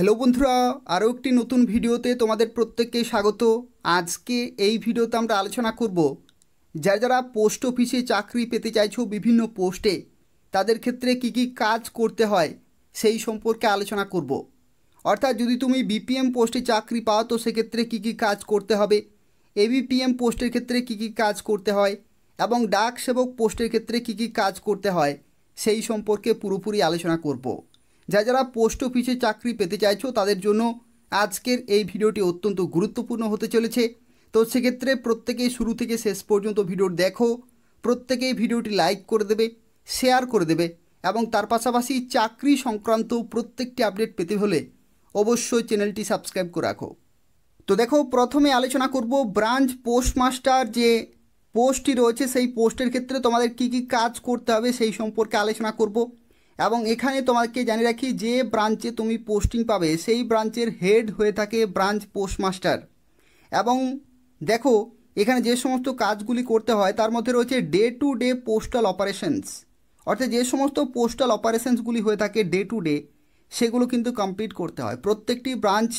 Hello বন্ধুরা, আরও একটি নতুন ভিডিওতে তোমাদের প্রত্যেককে স্বাগত। আজকে এই ভিডিওতে আমরা আলোচনা করব যারা পোস্ট অফিসে চাকরি পেতে চাইছো বিভিন্ন পোস্টে, তাদের ক্ষেত্রে কি কি কাজ করতে হয় সেই সম্পর্কে আলোচনা করব। অর্থাৎ যদি তুমি বিপিএম পোস্টে চাকরি পাও তো সেক্ষেত্রে কি কি কাজ করতে হবে, এবিপিএম পোস্টের ক্ষেত্রে কি কি কাজ করতে হয় এবং ডাক সেবক পোস্টের ক্ষেত্রে কি কি কাজ করতে হয় সেই সম্পর্কে পুরোপুরি আলোচনা করব। যারা পোস্ট অফিসে চাকরি পেতে চাইছো তাদের জন্য আজকের এই ভিডিওটি অত্যন্ত গুরুত্বপূর্ণ হতে চলেছে। তো সেক্ষেত্রে প্রত্যেকেই শুরু থেকে শেষ পর্যন্ত ভিডিও দেখো, প্রত্যেকেই ভিডিওটি লাইক করে দেবে, শেয়ার করে দেবে এবং তার পাশাপাশি চাকরি সংক্রান্ত প্রত্যেকটি আপডেট পেতে হলে অবশ্যই চ্যানেলটি সাবস্ক্রাইব করে রাখো। তো দেখো, প্রথমে আলোচনা করব ব্রাঞ্চ পোস্টমাস্টার যে পোস্টটি রয়েছে সেই পোস্টের ক্ষেত্রে তোমাদের কি কি কাজ করতে হবে সেই সম্পর্কে আলোচনা করব। এবং এখানে তোমাকে জানিয়ে রাখি, যে ব্রাঞ্চে তুমি পোস্টিং পাবে সেই ব্রাঞ্চের হেড হয়ে থাকে ব্রাঞ্চ পোস্টমাস্টার। এবং দেখো, এখানে যে সমস্ত কাজগুলি করতে হয় তার মধ্যে রয়েছে day to day postal operations, অর্থাৎ যে সমস্ত পোস্টাল অপারেশনসগুলি হয়ে থাকে ডে টু ডে সেগুলো কিন্তু কমপ্লিট করতে হয়। প্রত্যেকটি ব্রাঞ্চ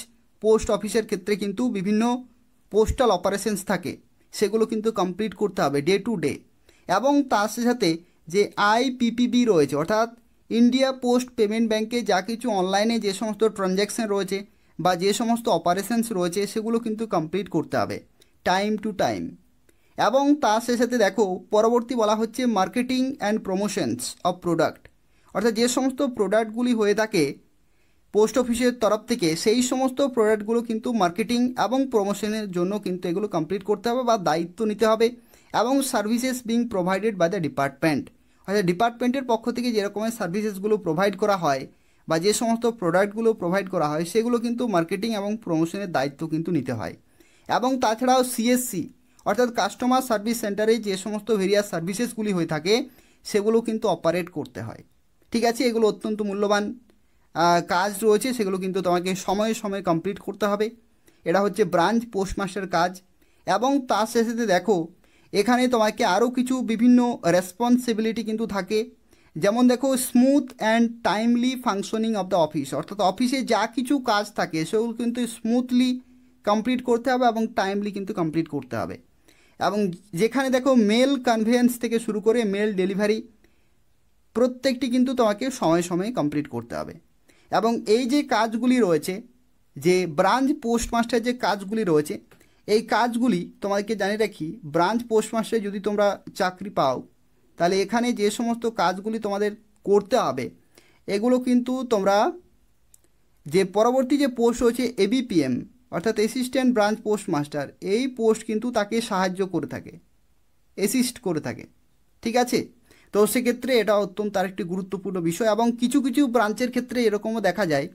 পোস্ট অফিসের ক্ষেত্রে কিন্তু বিভিন্ন পোস্টাল অপারেশনস থাকে, সেগুলো কিন্তু কমপ্লিট করতে হবে ডে টু ডে। এবং তার সাথে যে আইপিপিবি রয়েছে, অর্থাৎ ইন্ডিয়া পোস্ট পেমেন্ট ব্যাঙ্কে যা কিছু অনলাইনে যে সমস্ত ট্রানজ্যাকশান রয়েছে বা যে সমস্ত অপারেশনস রয়েছে সেগুলো কিন্তু কমপ্লিট করতে হবে টাইম টু টাইম। এবং তার সাথে দেখো, পরবর্তী বলা হচ্ছে marketing and promotions of product, অর্থাৎ যে সমস্ত প্রোডাক্টগুলি হয়ে থাকে পোস্ট অফিসের তরফ থেকে সেই সমস্ত প্রোডাক্টগুলো কিন্তু মার্কেটিং এবং প্রমোশনের জন্য কিন্তু এগুলো কমপ্লিট করতে হবে বা দায়িত্ব নিতে হবে। এবং services being provided by the department, অর্থাৎ ডিপার্টমেন্টের পক্ষ থেকে যে রকমের সার্ভিসেসগুলো প্রোভাইড করা হয় বা যে সমস্ত প্রোডাক্টগুলো প্রোভাইড করা হয় সেগুলো কিন্তু মার্কেটিং এবং প্রমোশনের দায়িত্ব কিন্তু নিতে হয়। এবং তাছাড়াও সিএসসি, অর্থাৎ কাস্টমার সার্ভিস সেন্টারে যে সমস্ত ভেরিয়াস সার্ভিসেসগুলি হয়ে থাকে সেগুলো কিন্তু অপারেট করতে হয়। ঠিক আছে, এগুলো অত্যন্ত মূল্যবান কাজ রয়েছে, সেগুলো কিন্তু তোমাকে সময়ে সময়ে কমপ্লিট করতে হবে। এটা হচ্ছে ব্রাঞ্চ পোস্টমাস্টার কাজ। এবং তার সাথে দেখো, এখানে তোমাকে আরও কিছু বিভিন্ন রেসপন্সিবিলিটি কিন্তু থাকে। যেমন দেখো, smooth and timely functioning of the office, অর্থাৎ অফিসে যা কিছু কাজ থাকে সেগুলো কিন্তু স্মুথলি কমপ্লিট করতে হবে এবং টাইমলি কিন্তু কমপ্লিট করতে হবে। এবং যেখানে দেখো মেল কনভেয়েন্স থেকে শুরু করে মেল ডেলিভারি প্রত্যেকটি কিন্তু তোমাকে সময়ে সময়ে কমপ্লিট করতে হবে। এবং এই যে কাজগুলি রয়েছে, যে ব্রাঞ্চ পোস্টমাস্টার যে কাজগুলি রয়েছে, এই কাজগুলি তোমাকে জানিয়ে রাখি, ব্রাঞ্চ পোস্টমাস্টারে যদি তোমরা চাকরি পাও তাহলে এখানে যে সমস্ত কাজগুলি তোমাদের করতে হবে এগুলো কিন্তু তোমরা, যে পরবর্তী যে পোস্ট রয়েছে এবিপিএম অর্থাৎ অ্যাসিস্ট্যান্ট ব্রাঞ্চ পোস্টমাস্টার, এই পোস্ট কিন্তু তাকে সাহায্য করে থাকে, অ্যাসিস্ট করে থাকে। ঠিক আছে, তো সেক্ষেত্রে এটা অত্যন্ত আরেকটি গুরুত্বপূর্ণ বিষয়। এবং কিছু কিছু ব্রাঞ্চের ক্ষেত্রে এরকমও দেখা যায়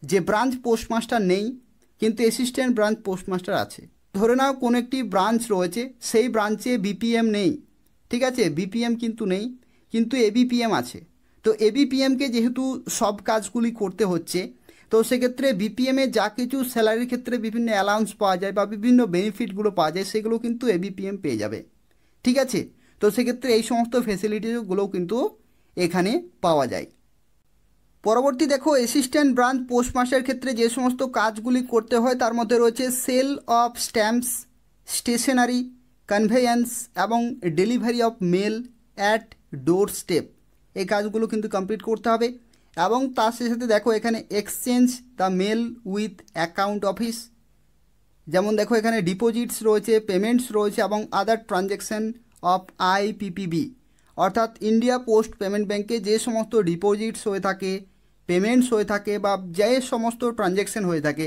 যে ব্রাঞ্চ পোস্টমাস্টার নেই কিন্তু অ্যাসিস্ট্যান্ট ব্রাঞ্চ পোস্টমাস্টার আছে। ধরে নাও কোনো একটি ব্রাঞ্চ রয়েছে, সেই ব্রাঞ্চে বিপিএম নেই, ঠিক আছে, বিপিএম কিন্তু নেই কিন্তু এবিপিএম আছে। তো এবিপিএমকে যেহেতু সব কাজগুলি করতে হচ্ছে, তো সেক্ষেত্রে বিপিএমে যা কিছু স্যালারির ক্ষেত্রে বিভিন্ন অ্যালাউন্স পাওয়া যায় বা বিভিন্ন বেনিফিটগুলো পাওয়া যায় সেগুলো কিন্তু এবিপিএম পেয়ে যাবে। ঠিক আছে, তো সেক্ষেত্রে এই সমস্ত ফেসিলিটিগুলোও কিন্তু এখানে পাওয়া যায়। পরবর্তী দেখো, অ্যাসিস্ট্যান্ট ব্রাঞ্চ পোস্টমাস্টারের ক্ষেত্রে যে সমস্ত কাজগুলি করতে হয় তার মধ্যে রয়েছে sale of stamps, stationery, conveyance এবং delivery of mail at door step, এই কাজগুলো কিন্তু কমপ্লিট করতে হবে। এবং তার সাথে দেখো, এখানে exchange the mail with account office, যেমন দেখো এখানে ডিপোজিটস রয়েছে, পেমেন্টস রয়েছে এবং আদার ট্রানজ্যাকশান অফ আইপিপিবি, অর্থাৎ ইন্ডিয়া পোস্ট পেমেন্ট ব্যাঙ্কে যে সমস্ত ডিপোজিটস হয়ে থাকে, পেমেন্টস হয়ে থাকে বা যে সমস্ত ট্রানজ্যাকশান হয়ে থাকে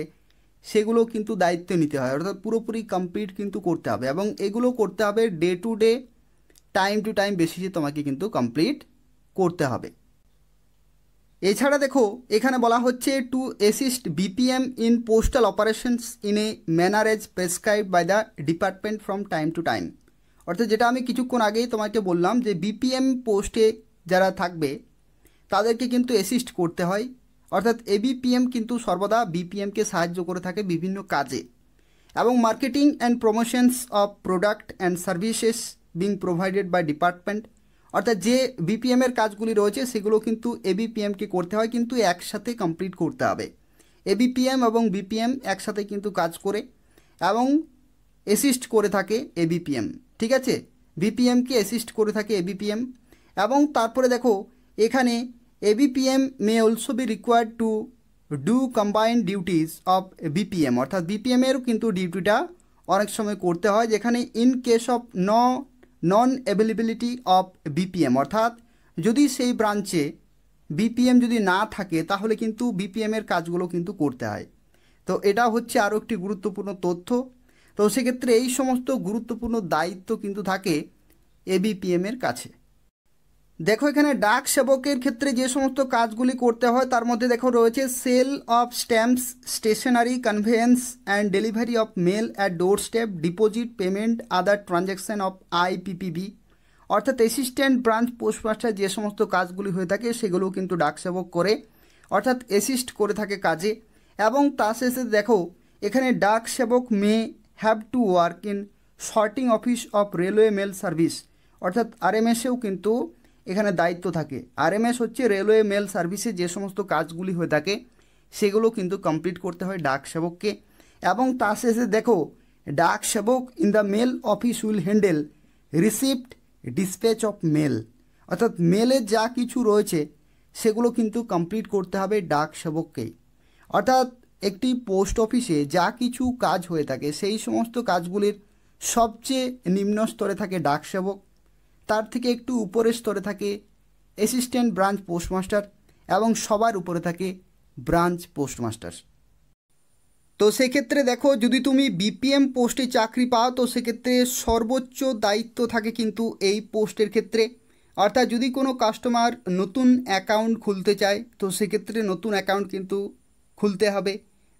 সেগুলো কিন্তু দায়িত্ব নিতে হয়, অর্থাৎ পুরোপুরি কমপ্লিট কিন্তু করতে হবে। এবং এগুলো করতে হবে day to day, time to time বেসিসে তোমাকে কিন্তু কমপ্লিট করতে হবে। এছাড়া দেখো, এখানে বলা হচ্ছে to assist BPM in postal operations in a manner as prescribe by the department from time to time, অর্থাৎ যেটা আমি কিছুক্ষণ আগেই তোমাকে বললাম যে বিপিএম পোস্টে যারা থাকবে তাদেরকে কিন্তু অ্যাসিস্ট করতে হয়, অর্থাৎ এবিপিএম কিন্তু সর্বদা বিপিএমকে সাহায্য করে থাকে বিভিন্ন কাজে। এবং marketing and promotions of product and services being provided by department, অর্থাৎ যে বিপিএমের কাজগুলি রয়েছে সেগুলো কিন্তু এবিপিএমকে করতে হয় কিন্তু একসাথে কমপ্লিট করতে হবে। এবিপিএম এবং বিপিএম একসাথে কিন্তু কাজ করে এবং অ্যাসিস্ট করে থাকে এবিপিএম, ঠিক আছে। বিপিএমকে অ্যাসিস্ট করে থাকে এবিপিএম। এবং তারপরে দেখো এখানে ABPM may also be required to do combined duties of BPM, অর্থাৎ বিপিএমেরও কিন্তু ডিউটিটা অনেক সময় করতে হয়, যেখানে in case of non availability of BPM, অর্থাৎ যদি সেই ব্রাঞ্চে বিপিএম যদি না থাকে তাহলে কিন্তু বিপিএমের কাজগুলো কিন্তু করতে হয়। তো এটা হচ্ছে আরও একটি গুরুত্বপূর্ণ তথ্য। তো সেক্ষেত্রে এই সমস্ত গুরুত্বপূর্ণ দায়িত্ব কিন্তু থাকে এবিপিএমের কাছে। দেখো এখানে ডাক সেবকের ক্ষেত্রে যে সমস্ত কাজগুলি করতে হয় তার মধ্যে দেখো রয়েছে sale of stamps, stationery, conveyance and delivery of mail at door step, deposit, payment, other transaction of IPPB, অর্থাৎ অ্যাসিস্ট্যান্ট ব্রাঞ্চ পোস্টমাস্টার যে সমস্ত কাজগুলি হয়ে থাকে সেগুলো কিন্তু ডাক সেবক করে, অর্থাৎ অ্যাসিস্ট করে থাকে কাজে। এবং তা শেষে দেখো এখানে Dak Sevak may have to work in sorting office of railway mail service, অর্থাৎ আরএমএসেও কিন্তু এখানে দায়িত্ব থাকে। আরএমএস হচ্ছে রেলওয়ে মেল সার্ভিসে যে সমস্ত কাজগুলি হয়ে থাকে সেগুলো কিন্তু কমপ্লিট করতে হয় ডাক সেবককে। এবং তা শেষে দেখো Dak Sevak in the mail office will handle receipt, dispatch of mail, অর্থাৎ মেলের যা কিছু রয়েছে সেগুলো কিন্তু কমপ্লিট করতে হবে ডাক সেবককেই। অর্থাৎ একটি পোস্ট অফিসে যা কিছু কাজ হয়ে থাকে সেই সমস্ত কাজগুলির সবচেয়ে নিম্ন স্তরে থাকে ডাক সেবক, তার থেকে একটু উপরের স্তরে থাকে অ্যাসিস্ট্যান্ট ব্রাঞ্চ পোস্টমাস্টার এবং সবার উপরে থাকে ব্রাঞ্চ পোস্টমাস্টার। তো সেক্ষেত্রে দেখো যদি তুমি বিপিএম পোস্টে চাকরি পাও তো সেক্ষেত্রে সর্বোচ্চ দায়িত্ব থাকে কিন্তু এই পোস্টের ক্ষেত্রে, অর্থাৎ যদি কোনো কাস্টমার নতুন অ্যাকাউন্ট খুলতে চায় তো সেক্ষেত্রে নতুন অ্যাকাউন্ট কিন্তু খুলতে হবে।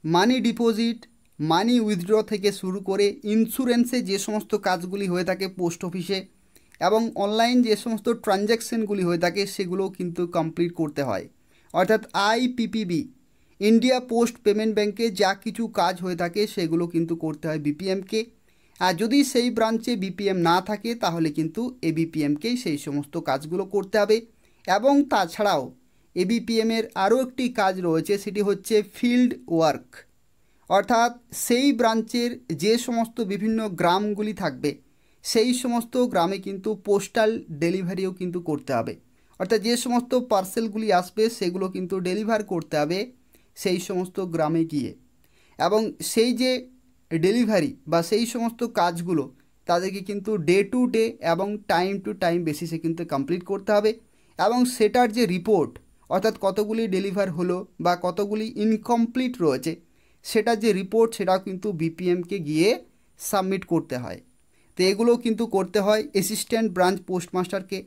মানি ডিপোজিট, মানি উইথড্র থেকে শুরু করে ইন্স্যুরেন্সে যে সমস্ত কাজগুলি হয়ে থাকে পোস্ট অফিসে এবং অনলাইন যে সমস্ত ট্রানজ্যাকশানগুলি হয়ে থাকে সেগুলোও কিন্তু কমপ্লিট করতে হয়। অর্থাৎ আইপিপিবি, ইন্ডিয়া পোস্ট পেমেন্ট ব্যাঙ্কে যা কিছু কাজ হয়ে থাকে সেগুলো কিন্তু করতে হয় বিপিএমকে। আর যদি সেই ব্রাঞ্চে বিপিএম না থাকে তাহলে কিন্তু এবিপিএমকেই সেই সমস্ত কাজগুলো করতে হবে। এবং তাছাড়াও এবিপিএমের আরও একটি কাজ রয়েছে, সেটি হচ্ছে ফিল্ড ওয়ার্ক, অর্থাৎ সেই ব্রাঞ্চের যে সমস্ত বিভিন্ন গ্রামগুলি থাকবে সেই সমস্ত গ্রামে কিন্তু পোস্টাল ডেলিভারিও কিন্তু করতে হবে, অর্থাৎ যে সমস্ত পার্সেলগুলি আসবে সেগুলো কিন্তু ডেলিভার করতে হবে সেই সমস্ত গ্রামে গিয়ে। এবং সেই যে ডেলিভারি বা সেই সমস্ত কাজগুলো তাদেরকে কিন্তু ডে টু ডে এবং টাইম টু টাইম বেসিসে কিন্তু কমপ্লিট করতে হবে। এবং সেটার যে রিপোর্ট, অর্থাৎ কতগুলি ডেলিভার হলো বা কতগুলি ইনকমপ্লিট রয়েছে সেটার যে রিপোর্ট সেটাও কিন্তু বিপিএমকে গিয়ে সাবমিট করতে হয়। তো এগুলো কিন্তু করতে হয় অ্যাসিস্ট্যান্ট ব্রাঞ্চ পোস্টমাস্টারকে।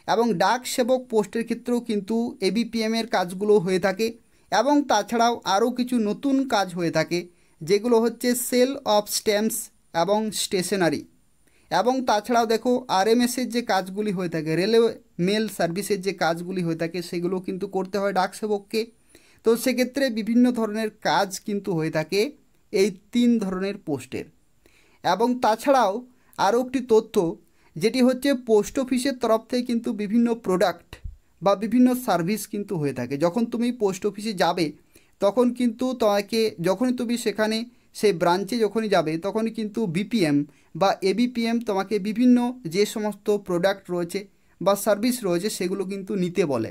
এবং ডাক সেবক পোস্টের ক্ষেত্রেও কিন্তু এবিপিএমের কাজগুলো হয়ে থাকে। এবং তাছাড়াও আরও কিছু নতুন কাজ হয়ে থাকে যেগুলো হচ্ছে সেল অফ স্ট্যাম্পস এবং স্টেশনারি। এবং তাছাড়াও দেখো আরএমএসের যে কাজগুলি হয়ে থাকে, রেলওয়ে মেল সার্ভিসের যে কাজগুলি হয়ে থাকে সেগুলো কিন্তু করতে হয় ডাক সেবককে। তো সেক্ষেত্রে বিভিন্ন ধরনের কাজ কিন্তু হয়ে থাকে এই 3 ধরনের পোস্টের। এবং তাছাড়াও আরও একটি তথ্য যেটি হচ্ছে পোস্ট অফিসের তরফ থেকে কিন্তু বিভিন্ন প্রোডাক্ট বা বিভিন্ন সার্ভিস কিন্তু হয়ে থাকে। যখন তুমি পোস্ট অফিসে যাবে তখন কিন্তু তোমাকে, যখনই তুমি সেখানে সেই ব্রাঞ্চে যখনই যাবে তখনই কিন্তু বিপিএম বা এবিপিএম তোমাকে বিভিন্ন যে সমস্ত প্রোডাক্ট রয়েছে বা সার্ভিস রয়েছে সেগুলো কিন্তু নিতে বলে।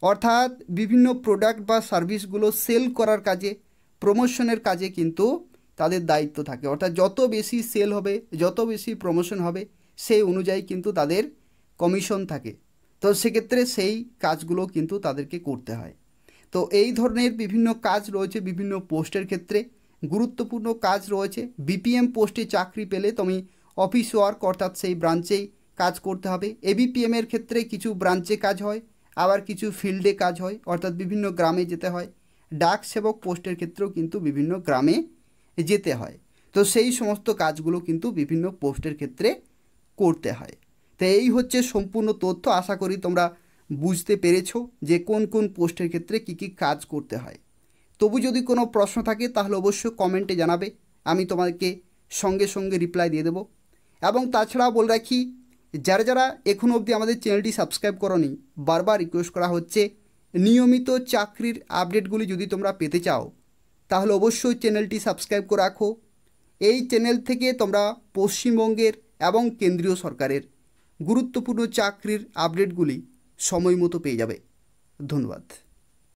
অর্থাৎ বিভিন্ন প্রোডাক্ট বা সার্ভিসগুলো সেল করার কাজে, প্রমোশনের কাজে কিন্তু তাদের দায়িত্ব থাকে। অর্থাৎ যত বেশি সেল হবে, যত বেশি প্রমোশন হবে সেই অনুযায়ী কিন্তু তাদের কমিশন থাকে। তো সেক্ষেত্রে সেই কাজগুলো কিন্তু তাদেরকে করতে হয়। তো এই ধরনের বিভিন্ন কাজ রয়েছে বিভিন্ন পোস্টের ক্ষেত্রে। গুরুত্বপূর্ণ কাজ রয়েছে। বিপিএম পোস্টে চাকরি পেলে তুমি অফিস ওয়ার্ক অর্থাৎ সেই ব্রাঞ্চেই কাজ করতে হবে। এবিপিএমের ক্ষেত্রে কিছু ব্রাঞ্চে কাজ হয়, আবার কিছু ফিল্ডে কাজ হয়, অর্থাৎ বিভিন্ন গ্রামে যেতে হয়। ডাক সেবক পোস্টের ক্ষেত্রেও কিন্তু বিভিন্ন গ্রামে যেতে হয়। তো সেই সমস্ত কাজগুলো কিন্তু বিভিন্ন পোস্টের ক্ষেত্রে করতে হয়। তো এই হচ্ছে সম্পূর্ণ তথ্য। আশা করি তোমরা বুঝতে পেরেছো যে কোন কোন পোস্টের ক্ষেত্রে কী কী কাজ করতে হয়। তবু যদি কোনো প্রশ্ন থাকে তাহলে অবশ্যই কমেন্টে জানাবে, আমি তোমাকে সঙ্গে সঙ্গে রিপ্লাই দিয়ে দেবো। এবং তাছাড়াও বলে রাখি, যারা যারা এখনও অবধি আমাদের চ্যানেলটি সাবস্ক্রাইব করোনি বারবার রিকোয়েস্ট করা হচ্ছে নিয়মিত চাকরির আপডেটগুলি যদি তোমরা পেতে চাও তাহলে অবশ্যই চ্যানেলটি সাবস্ক্রাইব করে রাখো। এই চ্যানেল থেকে তোমরা পশ্চিমবঙ্গের এবং কেন্দ্রীয় সরকারের গুরুত্বপূর্ণ চাকরির আপডেটগুলি সময় মতো পেয়ে যাবে। ধন্যবাদ।